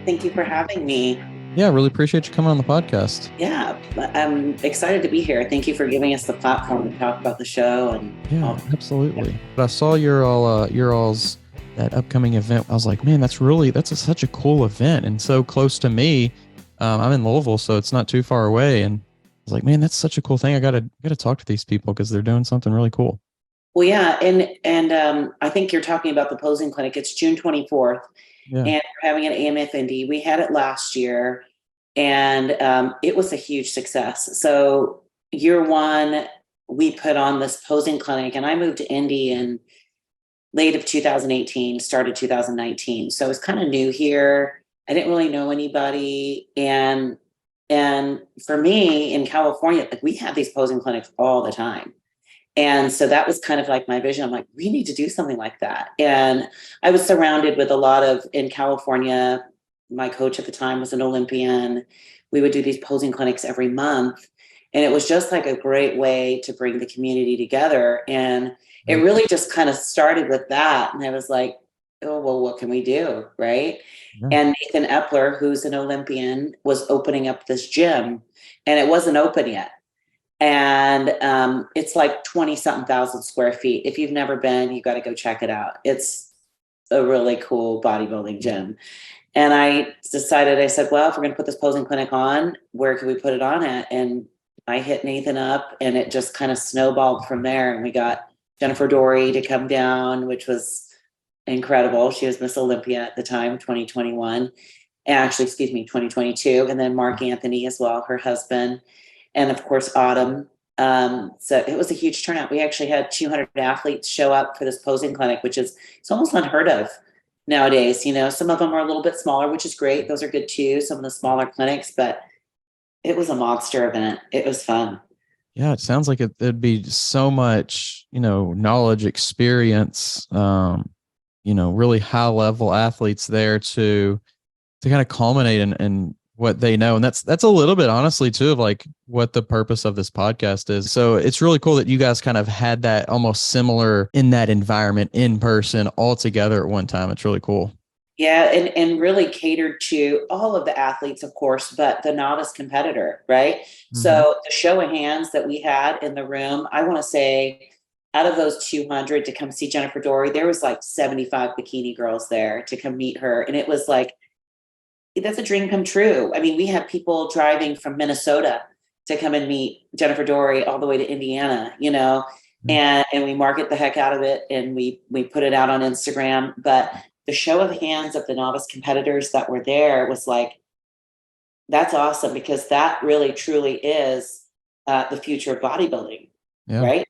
Thank you for having me. Yeah, I really appreciate you coming on the podcast. Yeah, I'm excited to be here. Thank you for giving us the platform to talk about the show and Yeah, all. absolutely. But I saw your all's that upcoming event. I was like, man, such a cool event and so close to me. I'm in Louisville, so it's not too far away. And I was like, man, that's such a cool thing. I gotta talk to these people because they're doing something really cool. Well, yeah, and I think you're talking about the posing clinic. It's June 24th, Yeah. and we're having an AMFND. We had it last year, and it was a huge success. So year one, we put on this posing clinic, and I moved to Indy in late of 2018, started 2019. So I was kind of new here. I didn't really know anybody. And for me in California, like we have these posing clinics all the time. And so that was kind of like my vision. I'm like, we need to do something like that. And I was surrounded with a lot of in California. My coach at the time was an Olympian. We would do these posing clinics every month. And it was just like a great way to bring the community together. And it Yeah. really just kind of started with that. And I was like, oh, well, what can we do? Right. Yeah. And Nathan Epler, who's an Olympian, was opening up this gym and it wasn't open yet. And it's like 20 something thousand square feet. If you've never been, you got to go check it out. It's a really cool bodybuilding gym. And I decided, I said, well, if we're going to put this posing clinic on, where can we put it on at? And I hit Nathan up and it just kind of snowballed from there. And we got Jennifer Dory to come down, which was incredible. She was Miss Olympia at the time, 2021. Actually, excuse me, 2022. And then Mark Anthony as well, her husband. And of course, Autumn. So it was a huge turnout. We actually had 200 athletes show up for this posing clinic, which is it's almost unheard of nowadays. You know, some of them are a little bit smaller, which is great. Those are good too, some of the smaller clinics, but it was a monster event. It was fun. Yeah, it sounds like it'd be so much, knowledge, experience, really high level athletes there to kind of culminate in what they know. And that's a little bit honestly too of like what the purpose of this podcast is. So it's really cool that you guys kind of had that almost similar in that environment in person all together at one time. It's really cool. Yeah, and really catered to all of the athletes, of course, but the novice competitor, right? Mm-hmm. So the show of hands that we had in the room, I want to say out of those 200 to come see Jennifer Dory, there was like 75 bikini girls there to come meet her. And it was like, that's a dream come true. I mean, we had people driving from Minnesota to come and meet Jennifer Dory all the way to Indiana, and we market the heck out of it and we put it out on Instagram. But the show of hands of the novice competitors that were there was like, that's awesome because that really truly is the future of bodybuilding, Yeah, right?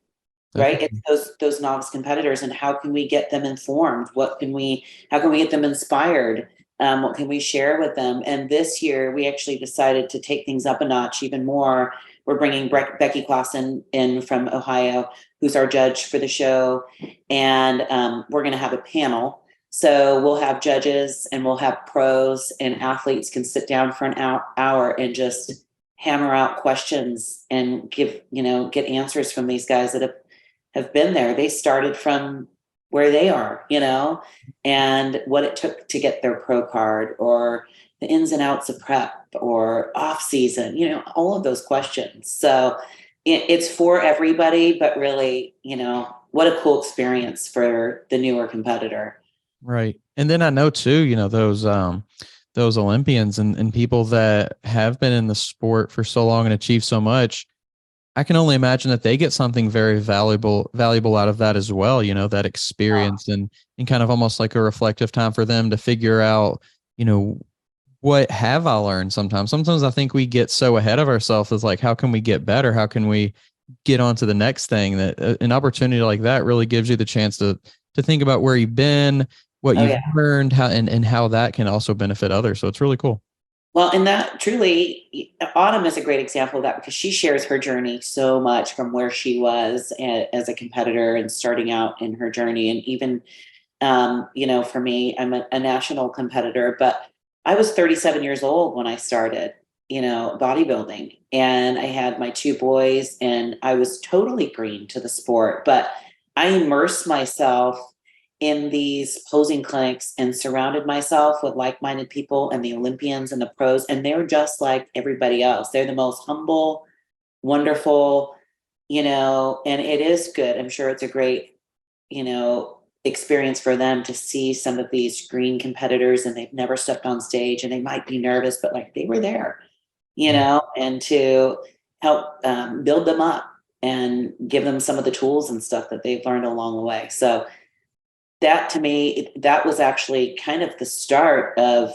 Right? It's definitely. those novice competitors, and how can we get them informed? How can we get them inspired? What can we share with them? And this year, we actually decided to take things up a notch even more. We're bringing Becky Clausen in from Ohio, who's our judge for the show, and we're going to have a panel. So we'll have judges and we'll have pros and athletes can sit down for an hour and just hammer out questions and get answers from these guys that have been there. They started from where they are, and what it took to get their pro card or the ins and outs of prep or off season, all of those questions. So it's for everybody, but really, what a cool experience for the newer competitor. Right. And then I know too, those Olympians and people that have been in the sport for so long and achieved so much, I can only imagine that they get something very valuable out of that as well, that experience and kind of almost like a reflective time for them to figure out, you know, what have I learned sometimes? Sometimes I think we get so ahead of ourselves as like, how can we get better? How can we get on to the next thing? That an opportunity like that really gives you the chance to think about where you've been, what Oh you've yeah. learned, how and how that can also benefit others. So it's really cool. Well, and that truly, Autumn is a great example of that because she shares her journey so much from where she was as a competitor and starting out in her journey. And even, for me, I'm a national competitor, but I was 37 years old when I started, bodybuilding. And I had my two boys and I was totally green to the sport, but I immersed myself in these posing clinics and surrounded myself with like-minded people and the Olympians and the pros, and they're just like everybody else. They're the most humble, wonderful, and it is good. I'm sure it's a great, experience for them to see some of these green competitors, and they've never stepped on stage and they might be nervous, but like they were there, and to help build them up and give them some of the tools and stuff that they've learned along the way. So that, to me, that was actually kind of the start of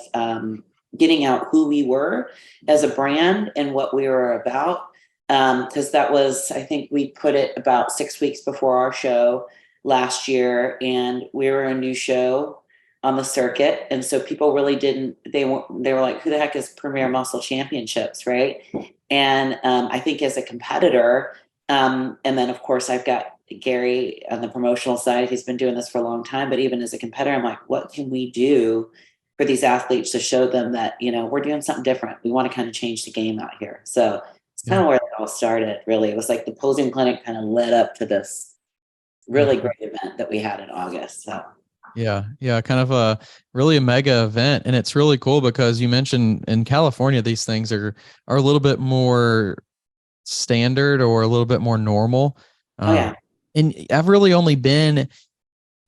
getting out who we were as a brand and what we were about. Because that was, I think we put it about 6 weeks before our show last year, and we were a new show on the circuit. And so people really they were like, who the heck is Premier Muscle Championships, right? And I think as a competitor, and then of course I've got Gary on the promotional side. He's been doing this for a long time, but even as a competitor, I'm like, what can we do for these athletes to show them that, we're doing something different? We want to kind of change the game out here. So it's kind of where it all started, really. It was like the posing clinic kind of led up to this really great event that we had in August. So yeah, kind of a really a mega event. And it's really cool because you mentioned in California, these things are a little bit more standard or a little bit more normal. And I've really only been,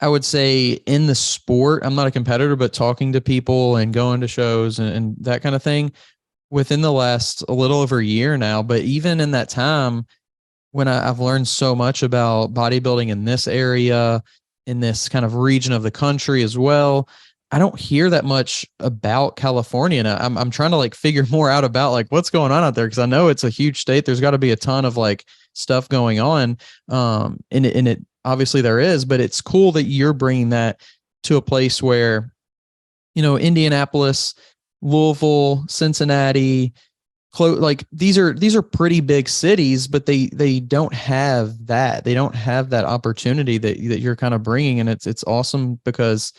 I would say, in the sport. I'm not a competitor, but talking to people and going to shows and that kind of thing within the last a little over a year now. But even in that time, when I've learned so much about bodybuilding in this area, in this kind of region of the country as well, I don't hear that much about California. And I'm trying to like figure more out about like what's going on out there. Cause I know it's a huge state. There's got to be a ton of like stuff going on. And it obviously there is, but it's cool that you're bringing that to a place where, Indianapolis, Louisville, Cincinnati, like these are pretty big cities, but they don't have that. They don't have that opportunity that you're kind of bringing. And it's awesome because,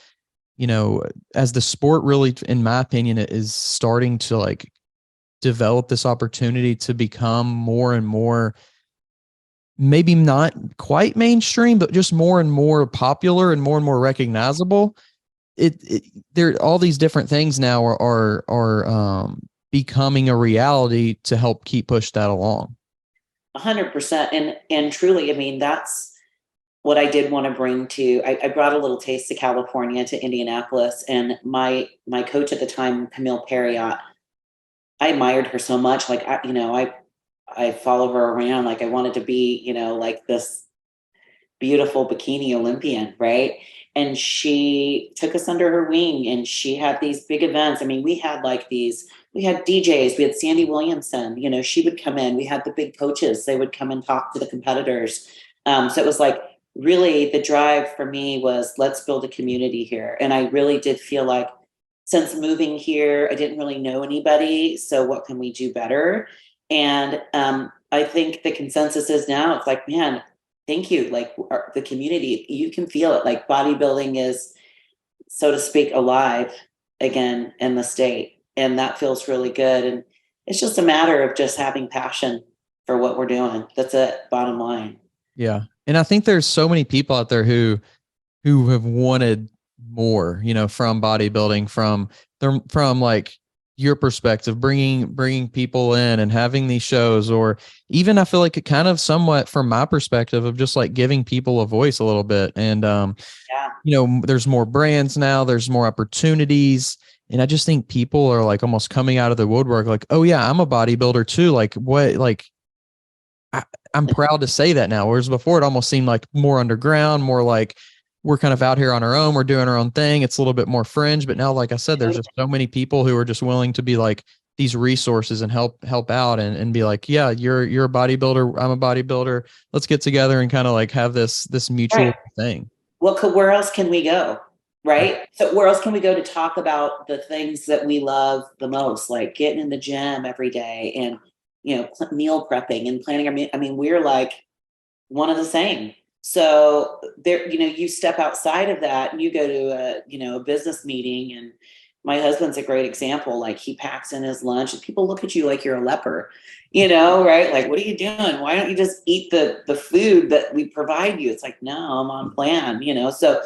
as the sport really, in my opinion, it is starting to like develop this opportunity to become more and more, maybe not quite mainstream, but just more and more popular and more recognizable. There, all these different things now are becoming a reality to help keep push that along. 100%. And truly, I mean, that's what I did want to bring to, I brought a little taste to California, to Indianapolis, and my coach at the time, Camille Perriott, I admired her so much. Like, I follow her around. Like I wanted to be, like this beautiful bikini Olympian. Right. And she took us under her wing, and she had these big events. I mean, we had DJs, we had Sandy Williamson, she would come in. We had the big coaches. They would come and talk to the competitors. So it was like, really the drive for me was, let's build a community here. And I really did feel like, since moving here, I didn't really know anybody. So what can we do better? And I think the consensus is now, it's like, man, thank you. Like the community, you can feel it. Like bodybuilding is, so to speak, alive again in the state. And that feels really good. And it's just a matter of just having passion for what we're doing. That's it, bottom line. Yeah. And I think there's so many people out there who have wanted more, from bodybuilding, from like your perspective, bringing people in and having these shows, or even I feel like it kind of somewhat from my perspective of just like giving people a voice a little bit. And, there's more brands now, there's more opportunities. And I just think people are like almost coming out of the woodwork, like, oh yeah, I'm a bodybuilder too. Like what, like, I'm proud to say that now. Whereas before it almost seemed like more underground, more like we're kind of out here on our own. We're doing our own thing. It's a little bit more fringe, but now, like I said, there's just so many people who are just willing to be like these resources and help out and be like, yeah, you're a bodybuilder. I'm a bodybuilder. Let's get together and kind of like have this mutual thing. Well, where else can we go? Right. So where else can we go to talk about the things that we love the most, like getting in the gym every day and, meal prepping and planning our meal. I mean, we're like one of the same. So there, you step outside of that and you go to a business meeting, and my husband's a great example. Like he packs in his lunch and people look at you like you're a leper, right? Like, what are you doing? Why don't you just eat the food that we provide you? It's like, no, I'm on plan, so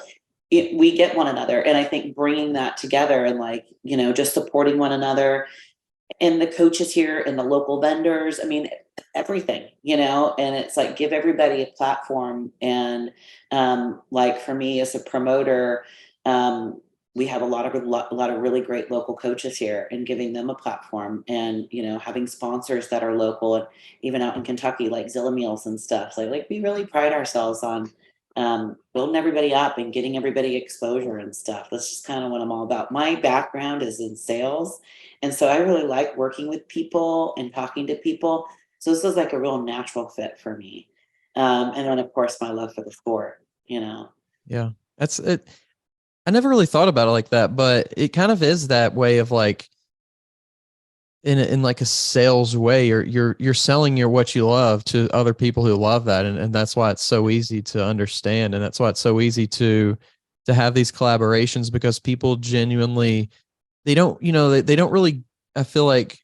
we get one another. And I think bringing that together and like, just supporting one another and the coaches here and the local vendors, I mean, everything, and it's like, give everybody a platform. And like for me as a promoter, we have a lot of really great local coaches here, and giving them a platform, and having sponsors that are local, and even out in Kentucky like Zilla Meals and stuff. So like we really pride ourselves on building everybody up and getting everybody exposure and stuff. That's just kind of what I'm all about. My background is in sales, and so I really like working with people and talking to people. So this is like a real natural fit for me. And then of course my love for the sport. Yeah. That's it. I never really thought about it like that, but it kind of is that way of like in like a sales way, you're selling what you love to other people who love that. And that's why it's so easy to understand. And that's why it's so easy to have these collaborations, because people genuinely, they don't, they don't really, I feel like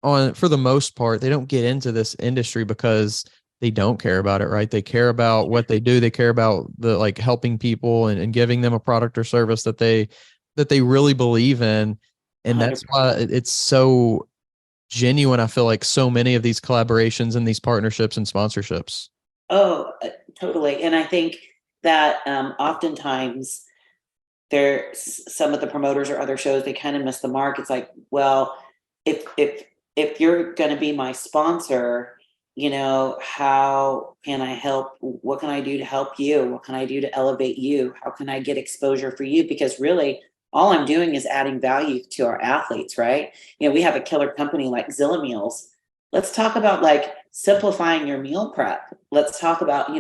for the most part, they don't get into this industry because they don't care about it, right? They care about what they do. They care about the like helping people and giving them a product or service that they really believe in. And that's why 100%. it's so genuine. I feel like so many of these collaborations and these partnerships and sponsorships. Oh, totally. And I think that oftentimes some of the promoters or other shows, they kind of miss the mark. It's like, well, if you're going to be my sponsor, how can I help? What can I do to help you? What can I do to elevate you? How can I get exposure for you? Because really, all I'm doing is adding value to our athletes, right? We have a killer company like Zilla Meals. Let's talk about like simplifying your meal prep. Let's talk about,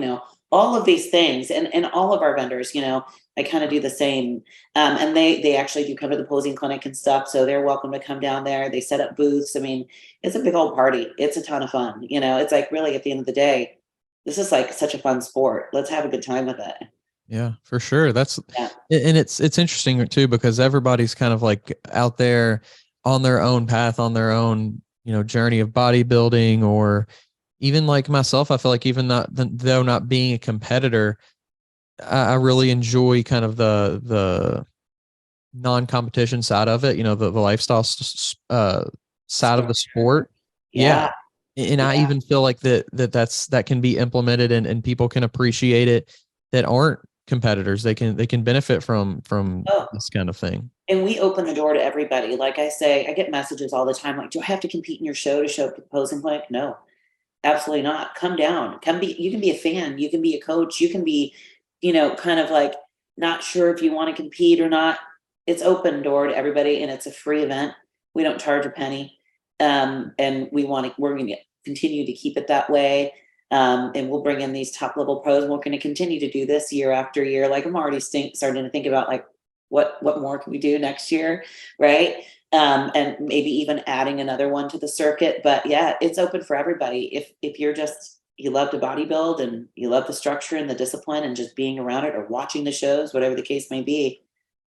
all of these things, and all of our vendors, I kind of do the same. And they actually do come to the posing clinic and stuff. So they're welcome to come down there. They set up booths. I mean, it's a big old party. It's a ton of fun. It's like really at the end of the day, this is like such a fun sport. Let's have a good time with it. Yeah, for sure. Yeah. And it's interesting too, because everybody's kind of like out there on their own path, on their own, journey of bodybuilding, or even like myself. I feel like even though not being a competitor, I really enjoy kind of the non-competition side of it, the lifestyle side of the sport. Yeah. Yeah. And I Yeah. even feel like that can be implemented, and people can appreciate it that aren't competitors. They can benefit from Oh, this kind of thing. and we open the door to everybody. Like I say, I get messages all the time like, do I have to compete in your show to show up to the posing clinic? No, absolutely not. Come down. You can be a fan. You can be a coach. You can be, kind of like not sure if you want to compete or not. It's open door to everybody, and it's a free event. We don't charge a penny. And we're going to continue to keep it that way. And we'll bring in these top level pros, and we're going to continue to do this year after year. Like I'm already starting to think about like, what more can we do next year, right? And maybe even adding another one to the circuit. But yeah, it's open for everybody. If you love to bodybuild and you love the structure and the discipline and just being around it or watching the shows, whatever the case may be,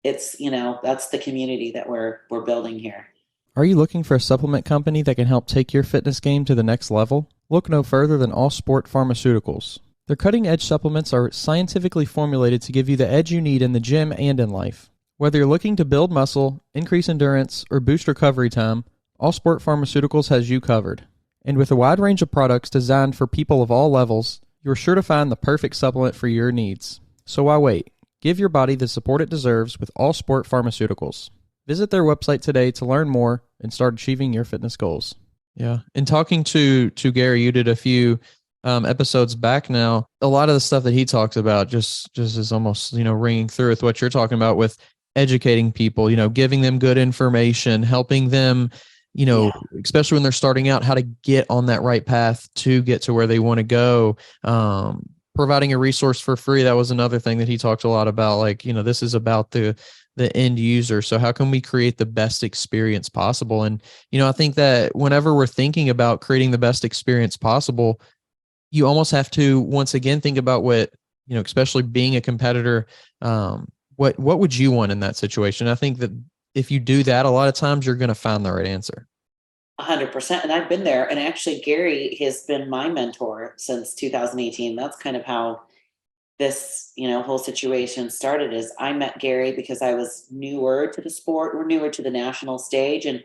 it's that's the community that we're building here. Are you looking for a supplement company that can help take your fitness game to the next level? Look no further than All Sport Pharmaceuticals. Their cutting-edge supplements are scientifically formulated to give you the edge you need in the gym and in life. Whether you're looking to build muscle, increase endurance, or boost recovery time, All Sport Pharmaceuticals has you covered. And with a wide range of products designed for people of all levels, you're sure to find the perfect supplement for your needs. So why wait? Give your body the support it deserves with All Sport Pharmaceuticals. Visit their website today to learn more and start achieving your fitness goals. Yeah. And talking to Gary, you did a few episodes back now. A lot of the stuff that he talks about just is almost, ringing through with what you're talking about with educating people, giving them good information, helping them, Yeah. especially when they're starting out, how to get on that right path to get to where they want to go. Providing a resource for free. That was another thing that he talked a lot about. Like, this is about the end user. So how can we create the best experience possible? And, I think that whenever we're thinking about creating the best experience possible, you almost have to, once again, think about what, especially being a competitor, what would you want in that situation? I think that if you do that, a lot of times you're going to find the right answer. 100%. And I've been there. And actually, Gary has been my mentor since 2018. That's kind of how this, whole situation started is I met Gary because I was newer to the sport, or newer to the national stage. And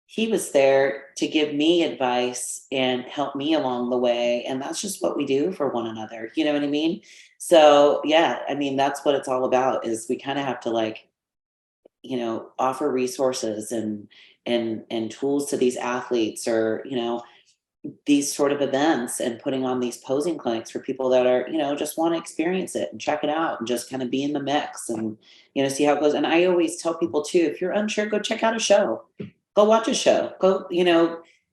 he was there to give me advice and help me along the way. And that's just what we do for one another. You know what I mean? So yeah, I mean, that's what it's all about, is we kind of have to like, offer resources and tools to these athletes, or, these sort of events, and putting on these posing clinics for people that are, just want to experience it and check it out and just kind of be in the mix and, see how it goes. And I always tell people too, if you're unsure, go check out a show, go watch a show, go,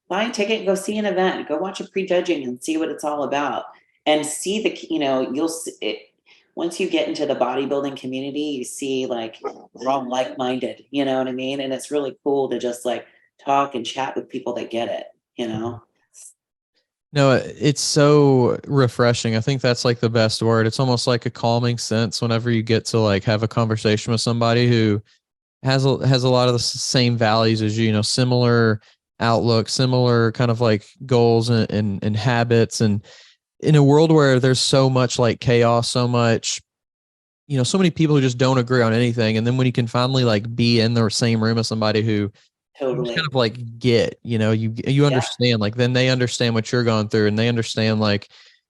buy a ticket and go see an event, go watch a prejudging and see what it's all about, and see the, you'll see it. Once you get into the bodybuilding community, you see like we're all like-minded, you know what I mean? And it's really cool to just like talk and chat with people that get it. No, it's so refreshing. I think that's like the best word. It's almost like a calming sense whenever you get to like have a conversation with somebody who has a lot of the same values as you, similar outlook, similar kind of like goals and habits. And in a world where there's so much like chaos, so much, so many people who just don't agree on anything. And then when you can finally like be in the same room as somebody who you just kind Totally. of like get, you Yeah. understand, like then they understand what you're going through and they understand like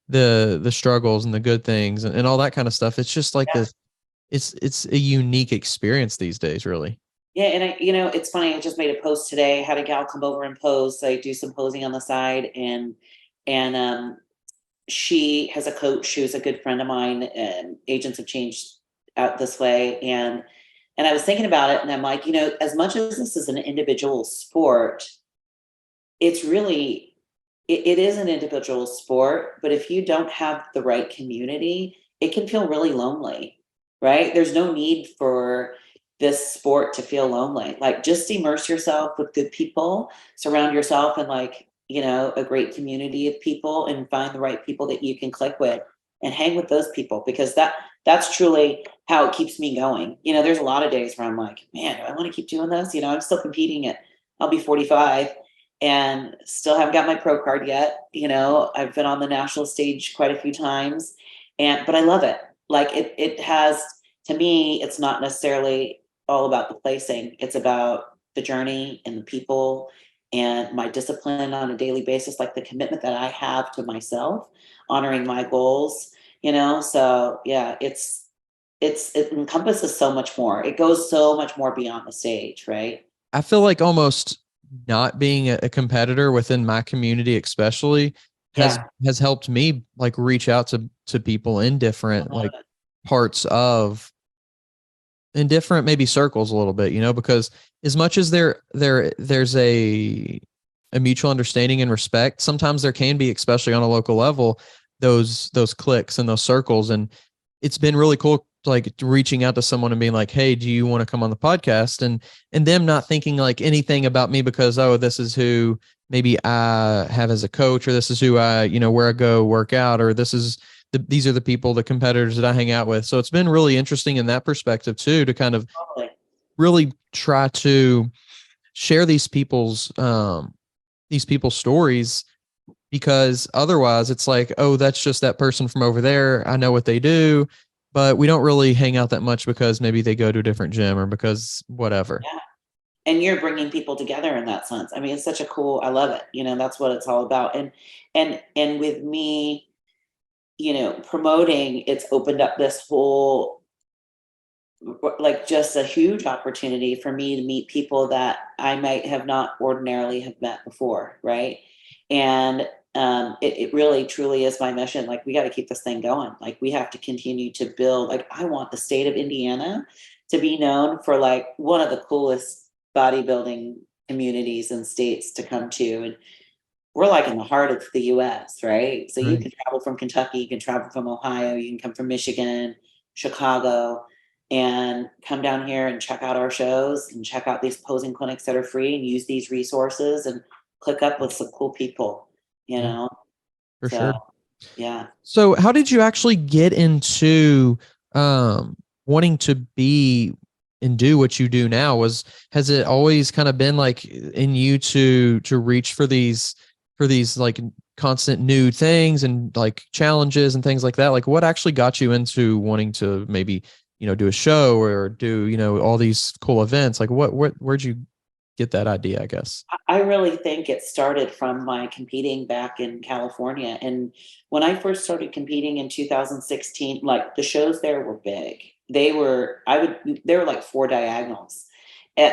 the struggles and the good things and all that kind of stuff. It's just like Yeah. this, it's a unique experience these days, really. Yeah. And it's funny. I just made a post today. Had a gal come over and pose. So I do some posing on the side, and she has a coach who's a good friend of mine, and agents have changed out this way. And I was thinking about it, and I'm like, as much as this is an individual sport, it's really, it is an individual sport, but if you don't have the right community, it can feel really lonely, right? There's no need for this sport to feel lonely. Like, just immerse yourself with good people, surround yourself in like, a great community of people, and find the right people that you can click with and hang with those people, because that's truly how it keeps me going. There's a lot of days where I'm like, man, do I want to keep doing this? I'm still competing at, I'll be 45 and still haven't got my pro card yet. I've been on the national stage quite a few times, but I love it. Like, it has, to me, it's not necessarily all about the placing. It's about the journey and the people and my discipline on a daily basis, like the commitment that I have to myself, honoring my goals, so yeah, it encompasses so much more. It goes so much more beyond the stage, right? I feel like almost not being a competitor within my community, especially has Yeah. has helped me like reach out to people in different like parts of in different maybe circles a little bit, because as much as there's a mutual understanding and respect, sometimes there can be, especially on a local level, those cliques and those circles. And it's been really cool, like reaching out to someone and being like, hey, do you want to come on the podcast? And them not thinking like anything about me because, oh, this is who maybe I have as a coach, or this is who I, where I go work out, or these are the people, the competitors that I hang out with. So it's been really interesting in that perspective too, to kind of Totally. really try to share these people's stories, because otherwise it's like, oh, that's just that person from over there. I know what they do, but we don't really hang out that much because maybe they go to a different gym or because whatever. Yeah. And you're bringing people together in that sense. I mean, it's such a cool, I love it. That's what it's all about. And with me, promoting, it's opened up this whole, like, just a huge opportunity for me to meet people that I might have not ordinarily have met before, right? And it really truly is my mission. Like, we got to keep this thing going. Like, we have to continue to build. Like, I want the state of Indiana to be known for like one of the coolest bodybuilding communities and states to come to. And we're like in the heart of the US, right? So you Right. can travel from Kentucky, you can travel from Ohio, you can come from Michigan, Chicago, and come down here and check out our shows and check out these posing clinics that are free, and use these resources and click up with some cool people, you Yeah, know? for So sure. yeah. So how did you actually get into wanting to be and do what you do now? Has it always kind of been like in you to reach for these like constant new things and like challenges and things like that. Like what actually got you into wanting to maybe, do a show or do, all these cool events? Like where'd you get that idea, I guess? I really think it started from my competing back in California. And when I first started competing in 2016, like the shows there were big. They were like 4 diagonals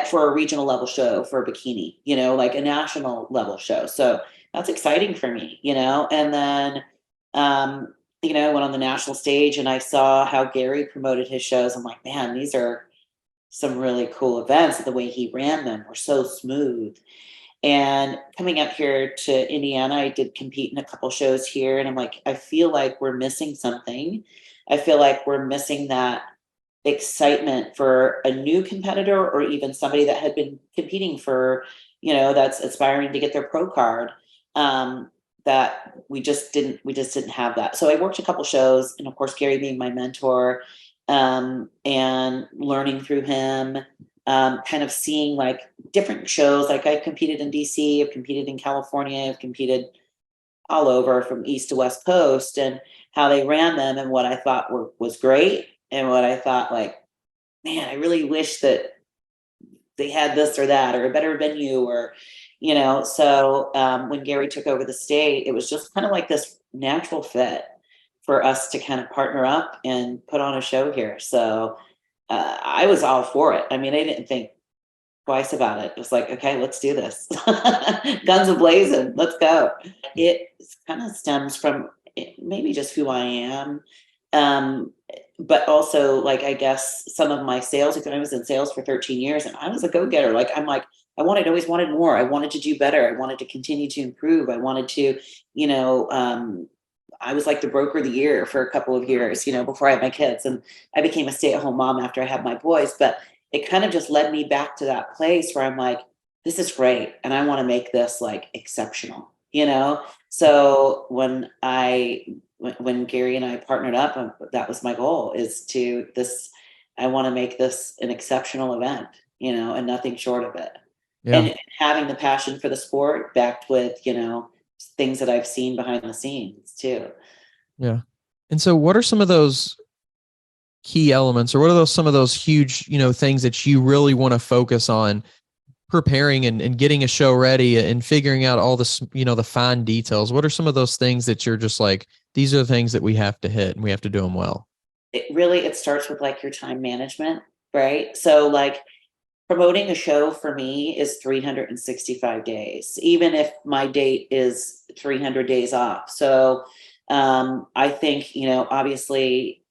for a regional level show for a bikini, like a national level show. So that's exciting for me, and then, um, I went on the national stage and I saw how Gary promoted his shows. I'm like, man, these are some really cool events. The way he ran them were so smooth. And coming out here to Indiana, I did compete in a couple shows here. And I'm like, I feel like we're missing something. I feel like we're missing that excitement for a new competitor or even somebody that had been competing for, that's aspiring to get their pro card. That we just didn't have that. So I worked a couple shows, and of course, Gary being my mentor, and learning through him, kind of seeing like different shows. Like I competed in DC, I've competed in California, I've competed all over from East to West Coast, and how they ran them and what I thought was great and what I thought like, man, I really wish that they had this or that or a better venue or, so when Gary took over the state, it was just kind of like this natural fit for us to kind of partner up and put on a show here. So I was all for it. I mean, I didn't think twice about it. It was like, okay, let's do this. Guns a-blazing, let's go. It kind of stems from maybe just who I am. But also like, I guess some of my sales, because I was in sales for 13 years and I was a go-getter. Like, I'm like, always wanted more. I wanted to do better. I wanted to continue to improve. I wanted to, I was like the broker of the year for a couple of years, before I had my kids, and I became a stay-at-home mom after I had my boys. But it kind of just led me back to that place where I'm like, this is great. And I want to make this like exceptional, So when Gary and I partnered up, that was my goal I want to make this an exceptional event, and nothing short of it. Yeah. And having the passion for the sport backed with, things that I've seen behind the scenes too. Yeah. And so what are some of those key elements, or what are some of those huge, things that you really want to focus on preparing and getting a show ready and figuring out all this, the fine details? What are some of those things that you're just like, these are the things that we have to hit and we have to do them well? It starts with like your time management, right? So like promoting a show for me is 365 days, even if my date is 300 days off. So I think, obviously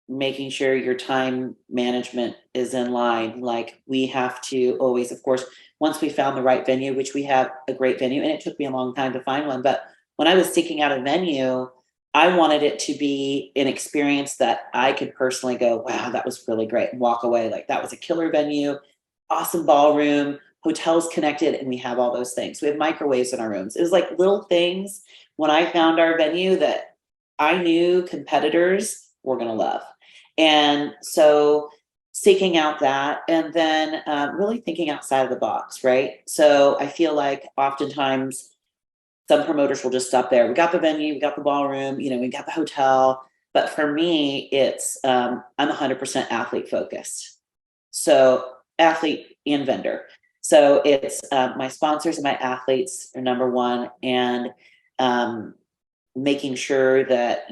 making sure your time management is in line. Like we have to always, of course, once we found the right venue, which we have a great venue, and it took me a long time to find one. But when I was seeking out a venue, I wanted it to be an experience that I could personally go, wow, that was really great, and walk away like that was a killer venue, awesome ballroom, hotels connected, and we have all those things. We have microwaves in our rooms. It was like little things when I found our venue that I knew competitors were going to love. And so seeking out that, and then really thinking outside of the box, right? So I feel like oftentimes some promoters will just stop there. We got the venue, we got the ballroom, we got the hotel. But for me, it's I'm 100% athlete focused. So athlete and vendor. So it's my sponsors and my athletes are number one, and making sure that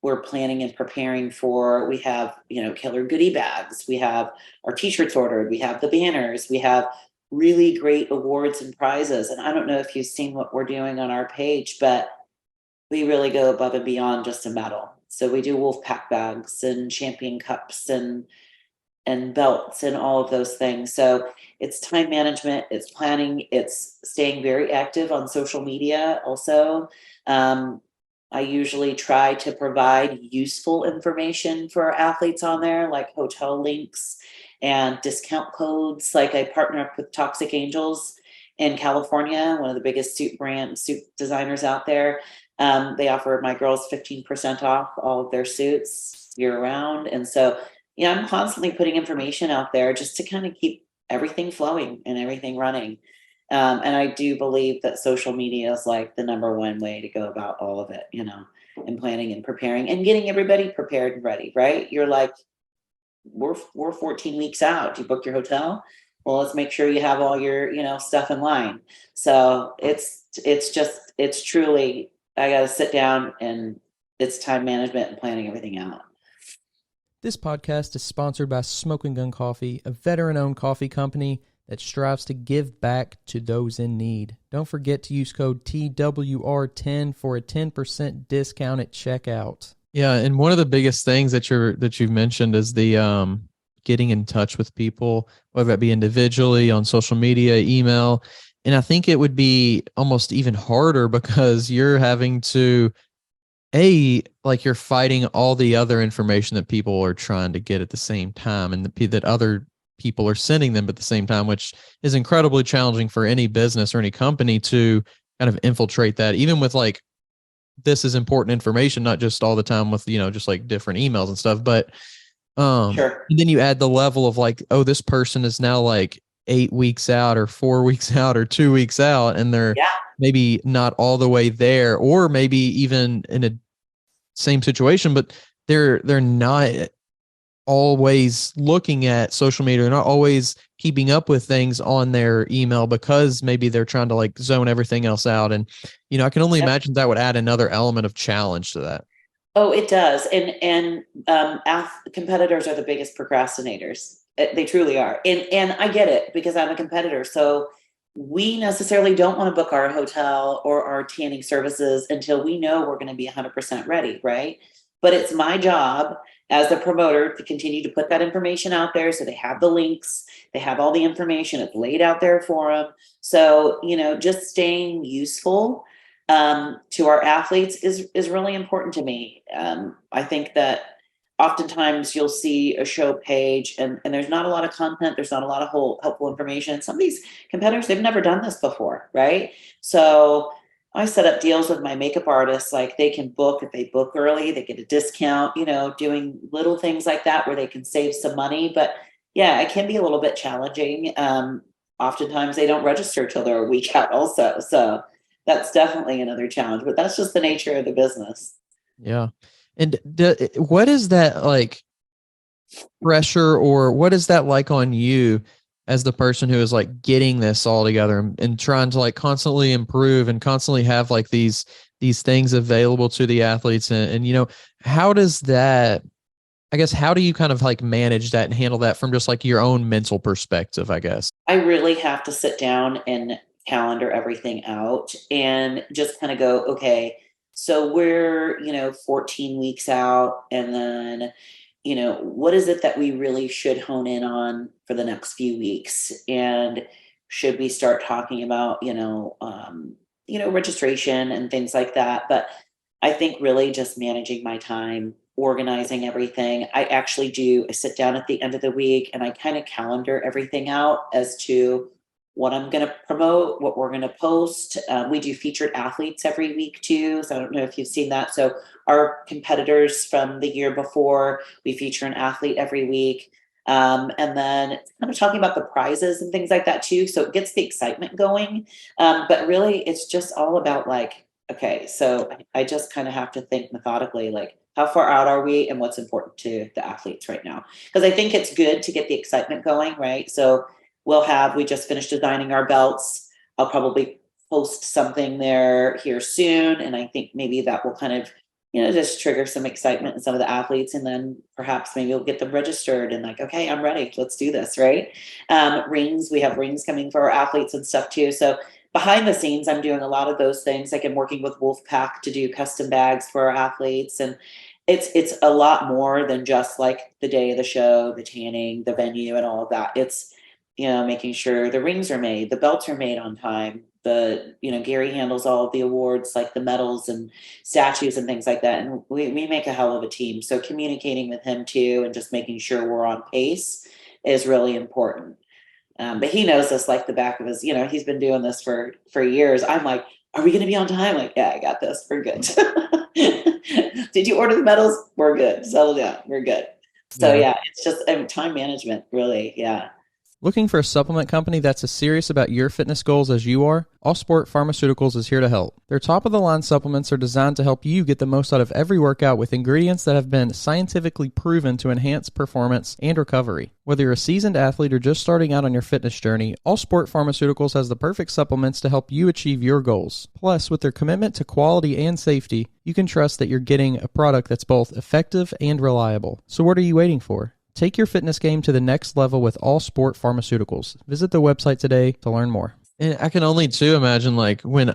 we're planning and preparing for. We have killer goodie bags. We have our t-shirts ordered. We have the banners. We have really great awards and prizes. And I don't know if you've seen what we're doing on our page, but we really go above and beyond just a medal. So we do wolf pack bags and champion cups and belts and all of those things. So it's time management, it's planning, it's staying very active on social media also. I usually try to provide useful information for our athletes on there, like hotel links and discount codes. Like I partner up with Toxic Angels in California, one of the biggest suit designers out there. They offer my girls 15% off all of their suits year round. And so, I'm constantly putting information out there just to kind of keep everything flowing and everything running. And I do believe that social media is like the number one way to go about all of it, and planning and preparing and getting everybody prepared and ready, right? You're like, we're 14 weeks out. Do you book your hotel? Well, let's make sure you have all your, stuff in line. So it's truly, I got to sit down, and it's time management and planning everything out. This podcast is sponsored by Smoking Gun Coffee, a veteran-owned coffee company that strives to give back to those in need. Don't forget to use code TWR10 for a 10% discount at checkout. Yeah, and one of the biggest things that you've mentioned is the getting in touch with people, whether that be individually, on social media, email. And I think it would be almost even harder because you're having to you're fighting all the other information that people are trying to get at the same time, and that other people are sending them at the same time, which is incredibly challenging for any business or any company to kind of infiltrate that, even with like, this is important information, not just all the time with, just like different emails and stuff. But Sure. and then you add the level of like, oh, this person is now like 8 weeks out or 4 weeks out or 2 weeks out, and they're maybe not all the way there, or maybe even in a same situation, but they're not always looking at social media. They're not always keeping up with things on their email because maybe they're trying to like zone everything else out. And, I can only imagine that would add another element of challenge to that. Oh, it does. And competitors are the biggest procrastinators. They truly are. And I get it because I'm a competitor. So we necessarily don't want to book our hotel or our tanning services until we know we're going to be 100% ready, right? But it's my job as the promoter to continue to put that information out there, so they have the links, they have all the information, it's laid out there for them. So, just staying useful to our athletes is really important to me. I think that oftentimes you'll see a show page and there's not a lot of content. There's not a lot of helpful information. Some of these competitors, they've never done this before, right? So I set up deals with my makeup artists. Like, they can book, if they book early, they get a discount, doing little things like that where they can save some money. But yeah, it can be a little bit challenging. Oftentimes they don't register till they're a week out also. So that's definitely another challenge, but that's just the nature of the business. Yeah. And what is that like pressure, or what is that like on you as the person who is like getting this all together and trying to like constantly improve and constantly have like these things available to the athletes? And how does that, I guess, how do you kind of like manage that and handle that from just like your own mental perspective, I guess? I really have to sit down and calendar everything out and just kind of go, okay, so we're, 14 weeks out. And then, what is it that we really should hone in on for the next few weeks? And should we start talking about, registration and things like that? But I think really just managing my time, organizing everything. I sit down at the end of the week and I kind of calendar everything out as to what I'm going to promote, what we're going to post. We do featured athletes every week too. So I don't know if you've seen that. So our competitors from the year before, we feature an athlete every week. And then kind of talking about the prizes and things like that too. So it gets the excitement going. But really it's just all about like, okay, so I just kind of have to think methodically, like, how far out are we and what's important to the athletes right now? Because I think it's good to get the excitement going, right? So we just finished designing our belts. I'll probably post something here soon. And I think maybe that will kind of, just trigger some excitement in some of the athletes. And then perhaps maybe we'll get them registered and like, okay, I'm ready. Let's do this, right? Rings, we have rings coming for our athletes and stuff too. So behind the scenes, I'm doing a lot of those things. Like, I'm working with Wolfpack to do custom bags for our athletes. And it's a lot more than just like the day of the show, the tanning, the venue and all of that. It's, making sure the rings are made, the belts are made on time. Gary handles all of the awards, like the medals and statues and things like that. And we make a hell of a team. So communicating with him too, and just making sure we're on pace is really important. But he knows this like the back of his, he's been doing this for years. I'm like, are we going to be on time? Like, yeah, I got this. We're good. Did you order the medals? We're good. Settle down. We're good. So yeah, it's just time management, really. Yeah. Looking for a supplement company that's as serious about your fitness goals as you are? Allsport Pharmaceuticals is here to help. Their top-of-the-line supplements are designed to help you get the most out of every workout with ingredients that have been scientifically proven to enhance performance and recovery. Whether you're a seasoned athlete or just starting out on your fitness journey, Allsport Pharmaceuticals has the perfect supplements to help you achieve your goals. Plus, with their commitment to quality and safety, you can trust that you're getting a product that's both effective and reliable. So what are you waiting for? Take your fitness game to the next level with All Sport Pharmaceuticals. Visit the website today to learn more. And I can only too imagine like when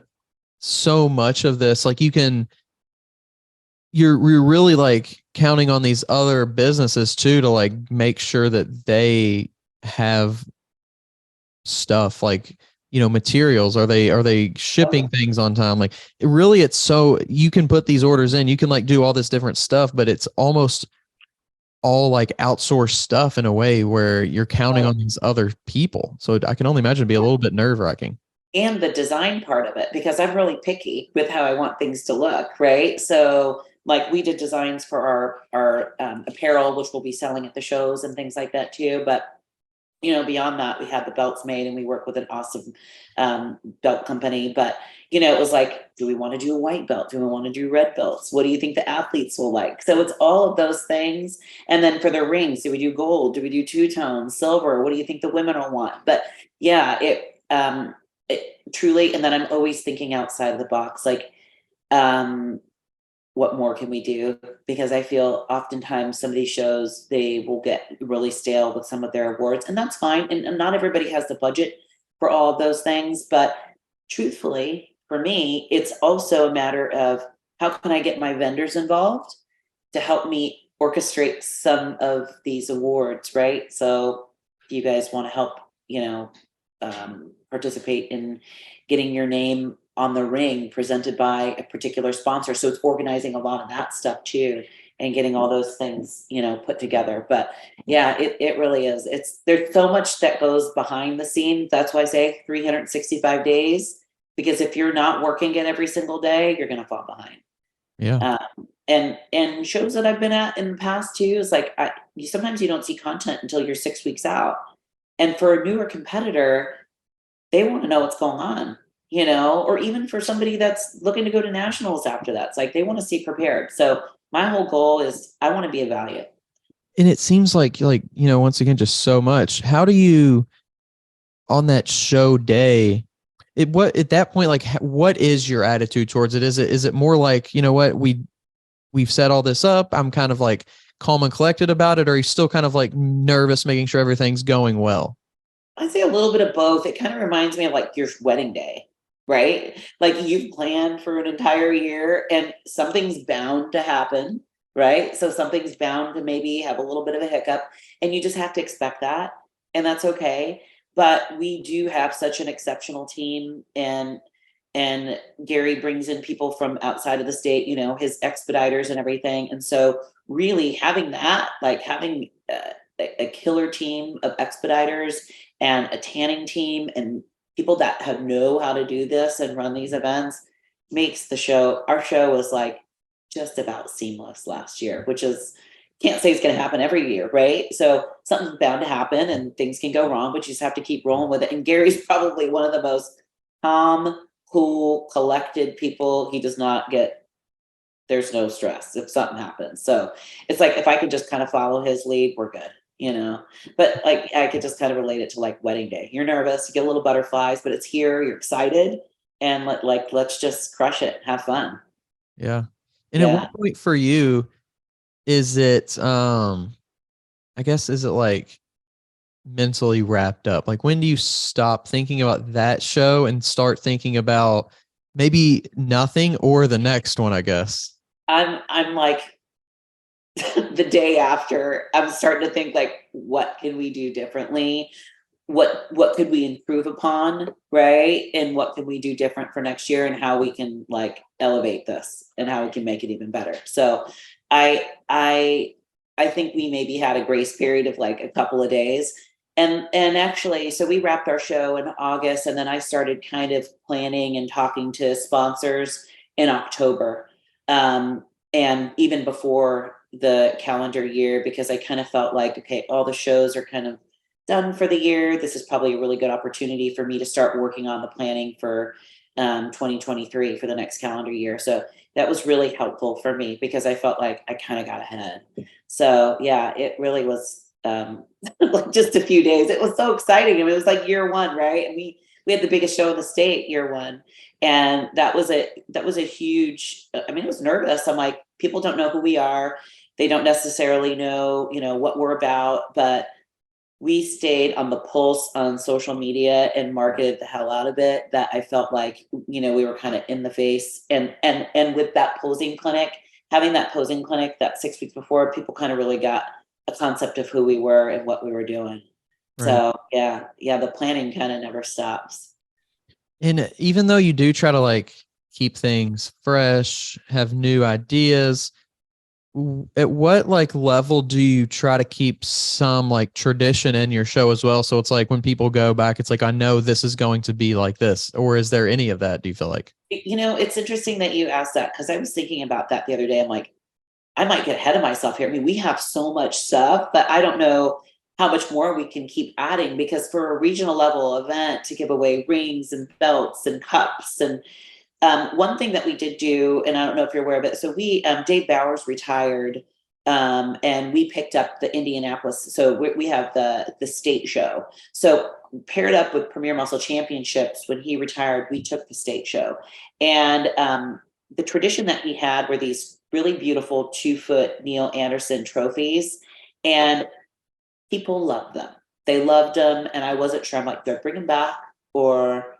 so much of this, like you're really like counting on these other businesses too to like make sure that they have stuff like, you know, materials. Are they shipping things on time? Like it's so you can put these orders in, you can like do all this different stuff, but it's almost all like outsourced stuff in a way where you're counting on these other people. So I can only imagine it'd be a little bit nerve wracking. And the design part of it, because I'm really picky with how I want things to look, right? So like we did designs for our apparel, which we'll be selling at the shows and things like that too. But you know, beyond that, we had the belts made and we work with an awesome belt company. But, you know, it was like, do we want to do a white belt? Do we want to do red belts? What do you think the athletes will like? So it's all of those things. And then for the rings, do we do gold? Do we do two-tone, silver? What do you think the women will want? But yeah, it truly, and then I'm always thinking outside of the box, like, what more can we do? Because I feel oftentimes some of these shows, they will get really stale with some of their awards, and that's fine. And not everybody has the budget for all of those things. But truthfully, for me, it's also a matter of how can I get my vendors involved to help me orchestrate some of these awards, right? So if you guys want to help, you know, participate in getting your name on the ring presented by a particular sponsor. So it's organizing a lot of that stuff too and getting all those things, you know, put together. But yeah, it really is. There's so much that goes behind the scenes. That's why I say 365 days, because if you're not working it every single day, you're going to fall behind. Yeah. And shows that I've been at in the past too, is like, sometimes you don't see content until you're 6 weeks out. And for a newer competitor, they want to know what's going on, you know, or even for somebody that's looking to go to nationals after that. It's like they want to see prepared. So my whole goal is I want to be a value. And it seems like, you know, once again, just so much. How do you, on that show day, at that point, like, what is your attitude towards it? Is it more like, you know what, we've set all this up, I'm kind of like calm and collected about it, or are you still kind of like nervous, making sure everything's going well? I'd say a little bit of both. It kind of reminds me of like your wedding day, right? Like you've planned for an entire year and something's bound to happen, right? So something's bound to maybe have a little bit of a hiccup and you just have to expect that. And that's okay. But we do have such an exceptional team, and Gary brings in people from outside of the state, you know, his expediters and everything. And so really having that, like having a killer team of expediters and a tanning team and people that know how to do this and run these events makes our show was like just about seamless last year, which is, can't say it's going to happen every year, right? So something's bound to happen and things can go wrong, but you just have to keep rolling with it. And Gary's probably one of the most calm, cool, collected people. He does not there's no stress if something happens. So it's like, if I could just kind of follow his lead, we're good, you know. But like I could just kind of relate it to like wedding day. You're nervous, you get a little butterflies, but it's here, you're excited, and let's just crush it, have fun. Yeah. And at what point for you is it I guess, is it like mentally wrapped up? Like when do you stop thinking about that show and start thinking about maybe nothing or the next one, I guess? I'm like the day after, I'm starting to think like, what can we do differently? What could we improve upon, right? And what can we do different for next year, and how we can like elevate this and how we can make it even better. So I think we maybe had a grace period of like a couple of days. And actually, so we wrapped our show in August, and then I started kind of planning and talking to sponsors in October. And even before the calendar year, because I kind of felt like, okay, all the shows are kind of done for the year. This is probably a really good opportunity for me to start working on the planning for 2023 for the next calendar year. So that was really helpful for me because I felt like I kind of got ahead. So yeah, it really was like just a few days. It was so exciting. I mean, it was like year one, right? And we had the biggest show in the state year one. And that was a huge, I mean, it was nervous. I'm like, people don't know who we are. They don't necessarily know, what we're about, but we stayed on the pulse on social media and marketed the hell out of it, that I felt like, we were kind of in the face. And with that posing clinic, having that posing clinic that 6 weeks before, people kind of really got a concept of who we were and what we were doing. Right. So yeah, the planning kind of never stops. And even though you do try to like keep things fresh, have new ideas, at what like level do you try to keep some like tradition in your show as well? So it's like when people go back, it's like, I know this is going to be like this, or is there any of that? Do you feel like? It's interesting that you asked that, because I was thinking about that the other day. I'm like, I might get ahead of myself here. I mean, we have so much stuff, but I don't know how much more we can keep adding, because for a regional level event to give away rings and belts and cups and one thing that we did do, and I don't know if you're aware of it, so Dave Bowers retired, and we picked up the Indianapolis. So we have the state show. So paired up with Premier Muscle Championships, when he retired, we took the state show. And the tradition that he had were these really beautiful 2-foot Neil Anderson trophies, and people loved them. They loved them, and I wasn't sure. I'm like, do I bring them back, or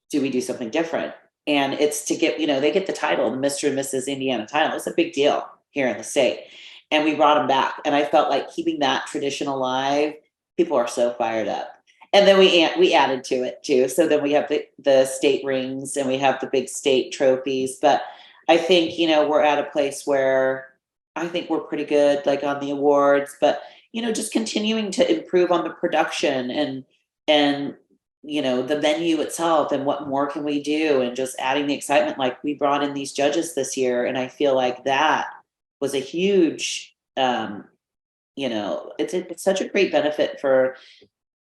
do we do something different? And it's to get, they get the title, the Mr. and Mrs. Indiana title. It's a big deal here in the state. And we brought them back. And I felt like keeping that tradition alive, people are so fired up. And then we added to it too. So then we have the state rings, and we have the big state trophies. But I think, we're at a place where I think we're pretty good, like on the awards, but, just continuing to improve on the production and the venue itself, and what more can we do, and just adding the excitement. Like, we brought in these judges this year, and I feel like that was a huge, it's such a great benefit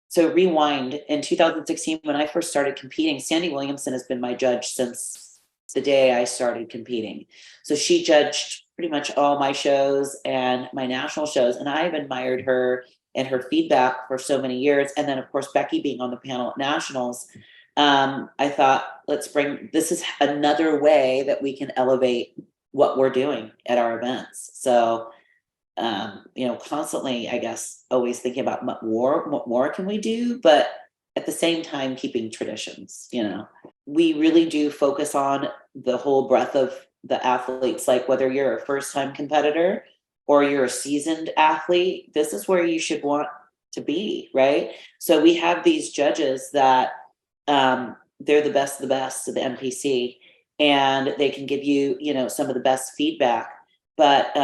so rewind in 2016, when I first started competing, Sandy Williamson has been my judge since the day I started competing. So she judged pretty much all my shows and my national shows. And I've admired her and her feedback for so many years. And then, of course, Becky being on the panel at nationals, I thought, this is another way that we can elevate what we're doing at our events. So, constantly, I guess, always thinking about what more can we do, but at the same time, keeping traditions. We really do focus on the whole breadth of the athletes, like whether you're a first-time competitor or you're a seasoned athlete, this is where you should want to be, right? So we have these judges that they're the best of the NPC, and they can give you, some of the best feedback. But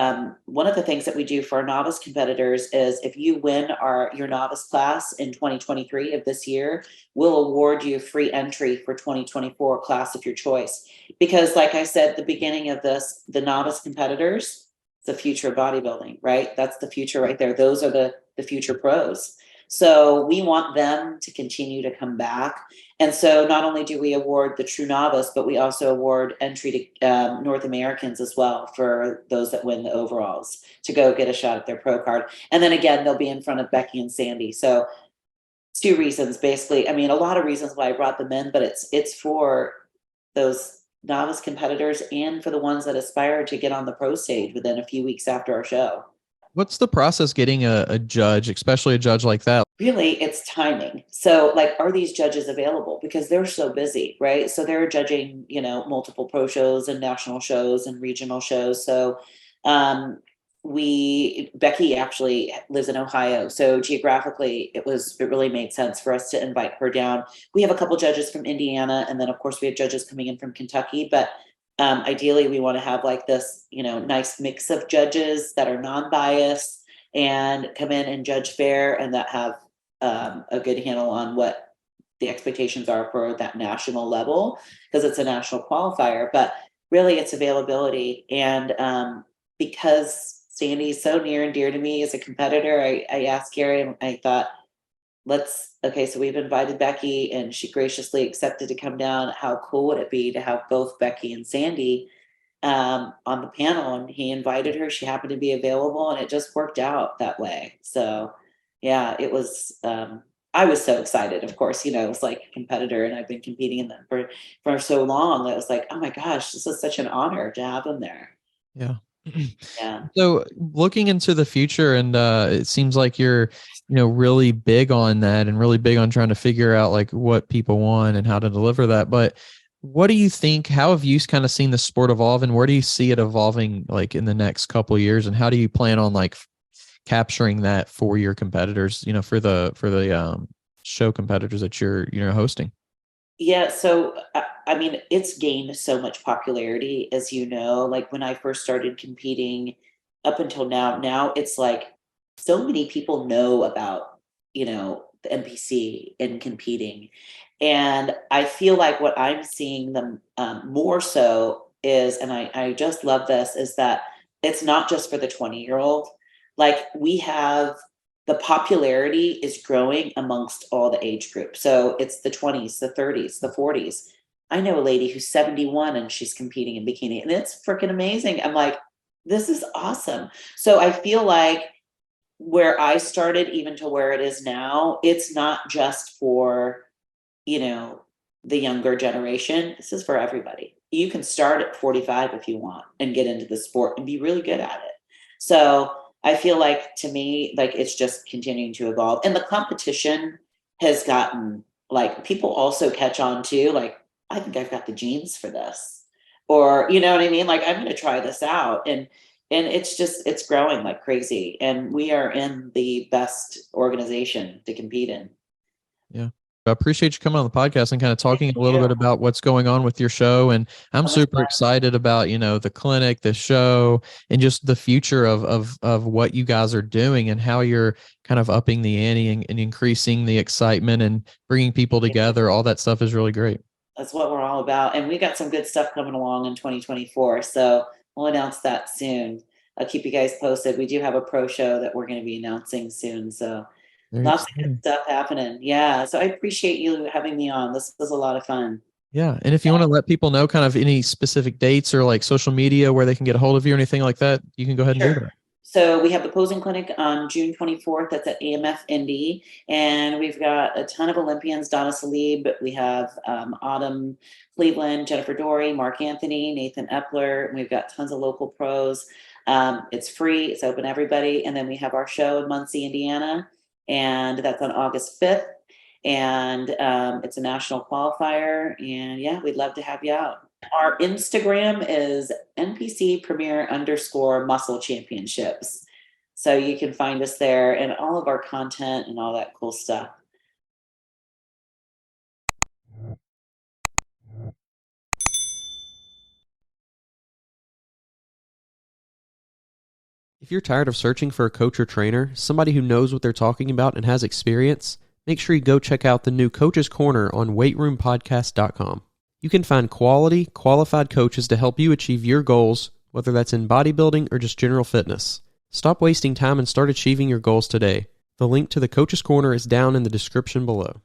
one of the things that we do for our novice competitors is, if you win your novice class in 2023 of this year, we'll award you free entry for 2024 class of your choice. Because like I said at the beginning of this, the novice competitors, the future of bodybuilding, right? That's the future right there. Those are the future pros. So we want them to continue to come back. And so not only do we award the true novice, but we also award entry to North Americans as well, for those that win the overalls, to go get a shot at their pro card. And then again, they'll be in front of Becky and Sandy. So 2 reasons, basically. I mean, a lot of reasons why I brought them in, but it's for those novice competitors and for the ones that aspire to get on the pro stage within a few weeks after our show. What's the process getting a judge, especially a judge like that? Really, it's timing. So, like, are these judges available? Because they're so busy, right? So they're judging, multiple pro shows and national shows and regional shows. So Becky actually lives in Ohio. So geographically, it really made sense for us to invite her down. We have a couple judges from Indiana, and then of course we have judges coming in from Kentucky, but ideally we want to have like this, nice mix of judges that are non-biased and come in and judge fair, and that have a good handle on what the expectations are for that national level, because it's a national qualifier. But really, it's availability. And because Sandy's so near and dear to me as a competitor, I asked Gary, and I thought, okay, so we've invited Becky and she graciously accepted to come down. How cool would it be to have both Becky and Sandy on the panel? And he invited her. She happened to be available, and it just worked out that way. So yeah, it was, I was so excited. Of course, it was like a competitor, and I've been competing in them for so long. That was like, oh my gosh, this is such an honor to have him there. Yeah. Yeah. So looking into the future, and it seems like you're, really big on that and really big on trying to figure out like what people want and how to deliver that. But what do you think, how have you kind of seen the sport evolve, and where do you see it evolving like in the next couple of years? And how do you plan on like capturing that for your competitors, for the show competitors that you're hosting? Yeah, so I mean, it's gained so much popularity, as you know. Like when I first started competing, up until now it's like so many people know about, the NPC and competing. And I feel like what I'm seeing them more so is, and I just love this, is that it's not just for the 20-year-old. Like we have the popularity is growing amongst all the age groups. So it's the 20s, the 30s, the 40s. I know a lady who's 71 and she's competing in bikini, and it's freaking amazing. I'm like, this is awesome. So I feel like where I started, even to where it is now, it's not just for, the younger generation. This is for everybody. You can start at 45 if you want and get into the sport and be really good at it. So I feel like, to me, like it's just continuing to evolve, and the competition has gotten, like, people also catch on too. Like, I think I've got the genes for this, or you know what I mean? Like, I'm going to try this out, and it's growing like crazy, and we are in the best organization to compete in. Yeah. I appreciate you coming on the podcast and kind of talking Thank a little you. bit about what's going on with your show. And I'm Oh, super excited about, the clinic, the show, and just the future of what you guys are doing and how you're kind of upping the ante and increasing the excitement and bringing people together. All that stuff is really great. that's what we're all about, and we got some good stuff coming along in 2024. So we'll announce that soon. I'll keep you guys posted. We do have a pro show that we're going to be announcing soon. So Very lots of good exciting. stuff happening. Yeah. So I appreciate you having me on. This was a lot of fun. Yeah. And if you want to let people know kind of any specific dates or like social media where they can get a hold of you or anything like that, you can go ahead and do that. So we have the posing clinic on June 24th. That's at AMF Indy. And we've got a ton of Olympians: Donna Salib. We have Autumn Cleveland, Jennifer Dory, Mark Anthony, Nathan Epler. And we've got tons of local pros. It's free. It's open to everybody. And then we have our show in Muncie, Indiana. And that's on August 5th. And it's a national qualifier. And yeah, we'd love to have you out. Our Instagram is NPC Premier _ Muscle Championships. So you can find us there, and all of our content and all that cool stuff. If you're tired of searching for a coach or trainer, somebody who knows what they're talking about and has experience, make sure you go check out the new Coach's Corner on weightroompodcast.com. You can find quality, qualified coaches to help you achieve your goals, whether that's in bodybuilding or just general fitness. Stop wasting time and start achieving your goals today. The link to the Coach's Corner is down in the description below.